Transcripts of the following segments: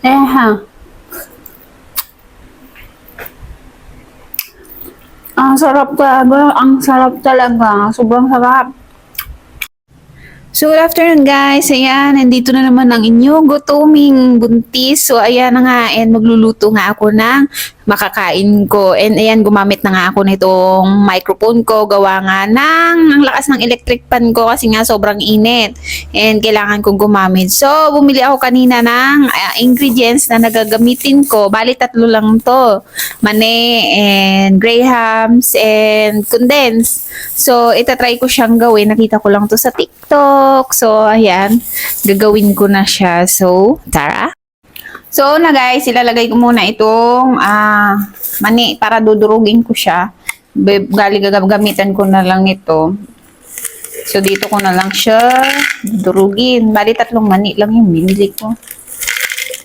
Ha. Ang sarap talaga. Ang sarap talaga. Sobrang sarap. So, good afternoon guys. Ayan, nandito na naman ang inyong gutoming buntis. So, ayan na nga, and magluluto nga ako ng makakain ko. And ayan, gumamit na nga ako nitong microphone ko. Gawa nga ang lakas ng electric pan ko kasi nga sobrang init. And kailangan kong gumamit. So, bumili ako kanina ng ingredients na nagagamitin ko. Bali, 3 lang to. Mani, and grahams, and condensed. So, itatry ko siyang gawin. Nakita ko lang to sa TikTok. So, ayan. Gagawin ko na siya. So, tara. So, na guys, ilalagay ko muna itong mani para dudurugin ko siya. Gagamitan ko na lang ito. So, dito ko na lang siya dudurugin. Bali, 3 mani lang yung binili ko.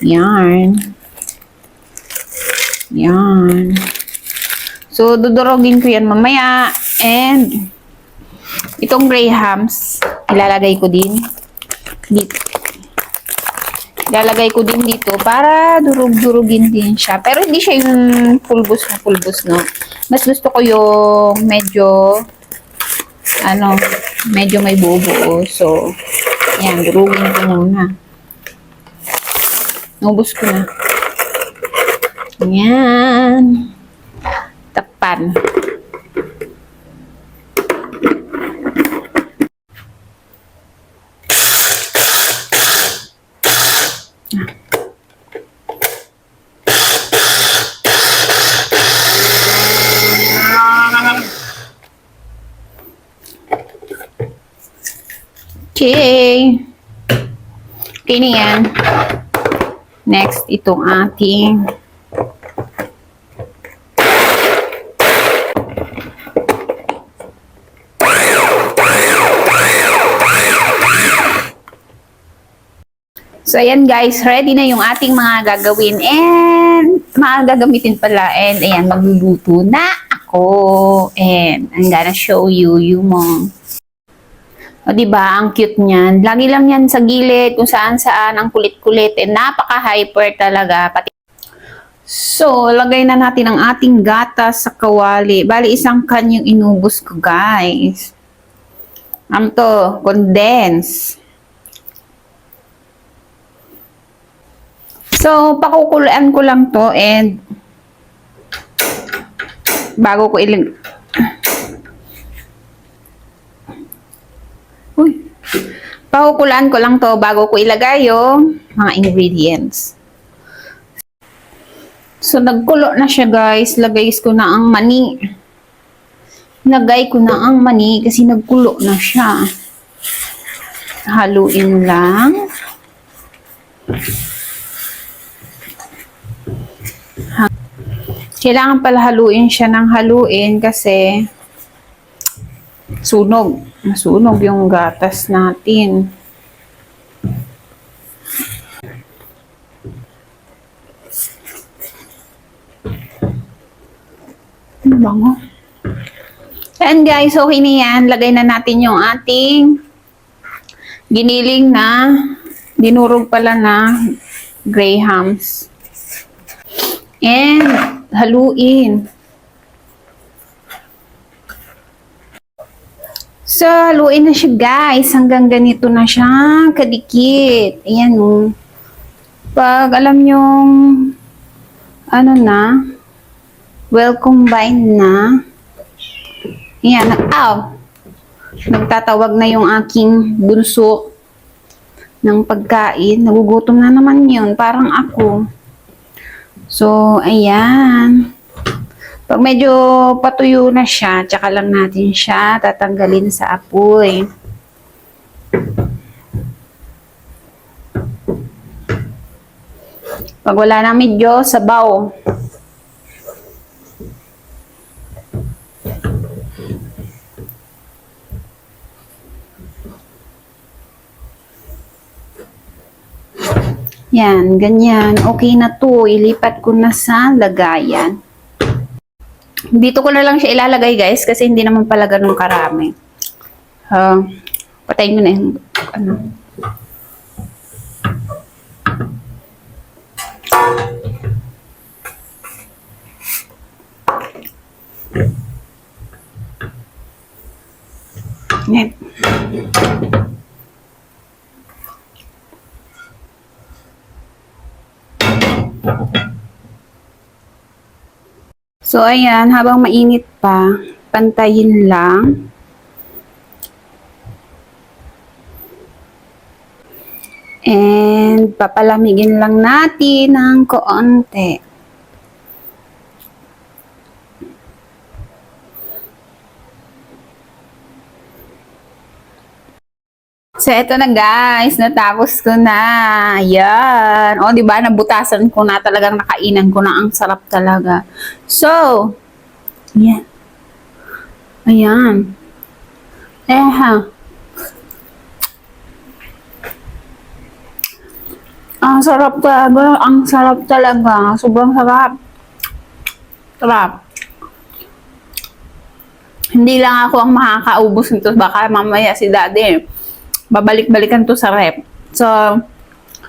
Yan. Yan. So, dudurugin ko yan mamaya. And, itong grahams, ilalagay ko din dito. Ilalagay ko din dito para durug-durugin din siya. Pero hindi siya yung pulbos na pulbos, no? Mas gusto ko yung medyo, medyo may buo-buo. So, yan, durugin ko muna. Nubos ko na. Yan. Takpan. Okay. Okay na yan. Next, itong ating so, ayan guys, ready na yung ating mga gagawin and mga gagamitin pala. And ayan, magluluto na ako. And I'm gonna show you yung mga o, diba? Ang cute niyan. Lagi lang yan sa gilid, kung saan-saan, ang kulit-kulit. And napaka-hyper talaga. So, lagay na natin ang ating gatas sa kawali. Bali, 1 can yung inubos ko, guys. To, condense. So, pakukuluan ko lang to and bago ko pakukulaan ko lang to bago ko ilagay yung mga ingredients. So, nagkulo na siya guys. Lagay ko na ang mani. Lagay ko na ang mani kasi nagkulo na siya. Haluin lang. Kailangan pala haluin siya ng haluin kasi sunog. Nasunog yung gatas natin. Bango. And guys, okay na yan. Lagay na natin yung ating giniling na dinurog pala na grahams. And haluin. So, haluin na siya guys. Hanggang ganito na siya kadikit. Ayan o. Pag alam nyong well combined na. Ayan. Nagtatawag na yung aking bunso ng pagkain. Nagugutom na naman yun. Parang ako. So, ayan. Pag medyo patuyo na siya, tsaka lang natin siya tatanggalin sa apoy. Pag wala na medyo sabaw. Yan, ganyan. Okay na to. Ilipat ko na sa lagayan. Dito ko na lang siya ilalagay guys kasi hindi naman pala ganun karami. Patayin mo na yung Yan. So, ayan, habang mainit pa, pantayin lang. And, papalamigin lang natin ng konti. So, eto na guys. Natapos ko na. Ayan. O, di ba? Nabutasan ko na. Talagang nakainan ko na. Ang sarap talaga. So, ayan. Ayan. Ha. Ang sarap talaga. Ang sarap talaga. Sobrang sarap. Sarap. Hindi lang ako ang makakaubos nito. Baka mamaya si daddy babalik-balikan to sa rep. So,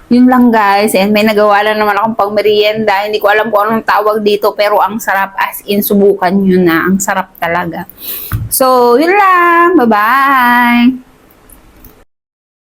yun lang guys. And may nagawa lang naman akong pang merienda. Hindi ko alam kung anong tawag dito. Pero ang sarap, as in, subukan nyo na. Ang sarap talaga. So, yun lang. Bye-bye.